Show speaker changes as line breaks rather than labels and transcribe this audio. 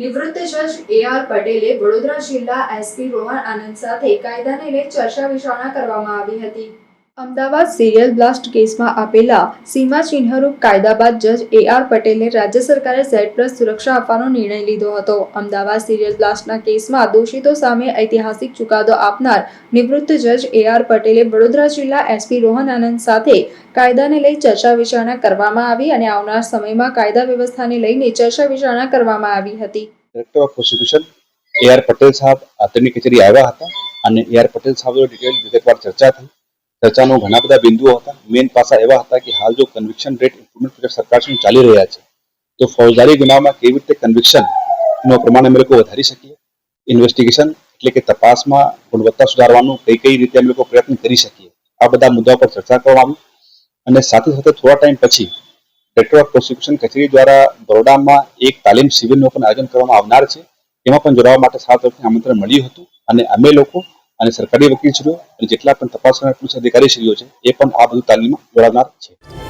નિવૃત્ત જજ એ.આર. પટેલે વડોદરા જિલ્લા એસપી રોહન આનંદ સાથે કાયદાને લઈ ચર્ચા વિચારણા કરવામાં આવી હતી. અમદાવાદ સિરિયલ બ્લાસ્ટ કેસમાં આપેલા સીમાચિહ્નરૂપ કાયદા બાદ જજ એ.આર. પટેલે રાજ્ય સરકારે Z+ સુરક્ષા આપવાનો નિર્ણય લીધો હતો. અમદાવાદ સિરિયલ બ્લાસ્ટના કેસમાં દોષિતો સામે ઐતિહાસિક ચુકાદો આપનાર નિવૃત્ત જજ એ.આર. પટેલે વડોદરા જિલ્લા એસપી રોહન આનંદ સાથે કાયદાને લઈ ચર્ચા વિચારણા કરવામાં આવી અને આવનાર સમયમાં કાયદા વ્યવસ્થાને લઈને ચર્ચા વિચારણા કરવામાં આવી હતી.
Director of prosecution A R. Patel સાહેબ તેમની કચેરી આવ્યા હતા અને એ.આર. પટેલ સાહેબ વિગતવાર ચર્ચા થઈ. ચર્ચાનો ઘણા બધા બિંદુઓ હતા. મેઇન પાસા એવા હતા કે હાલ જો કન્વિક્શન રેટ ઇમ્પ્રુવમેન્ટ પ્રોજેક્ટ સરકાર શું ચાલી રહ્યા છે તો ફોજદારી ગુનામાં કેવી રીતે કન્વિક્શનનો પ્રમાણ અમે લોકો વધારી શકીએ, ઇન્વેસ્ટિગેશન એટલે કે તપાસમાં ગુણવત્તા સુધારવાનું કઈ રીતે અમે લોકો પ્રયત્ન કરી શકીએ, આ બધા મુદ્દાઓ પર ચર્ચા કરવામાં આવી. અને સાથે સાથે થોડા ટાઈમ પછી ડાયરેક્ટર ઓફ પ્રોસિક્યુશન કચેરી દ્વારા બરોડામાં એક તાલીમ શિબિરનું પણ આયોજન કરવામાં આવનાર છે. એમાં પણ જોડાવા માટે સારા તરફથી આમંત્રણ મળ્યું હતું અને અમે લોકો અને સરકારી વકીલશ્રીઓ અને જેટલા પણ તપાસ કરનાર પોલીસ અધિકારીશ્રીઓ છે એ પણ આ બધું તાલીમમાં જોડાનાર છે.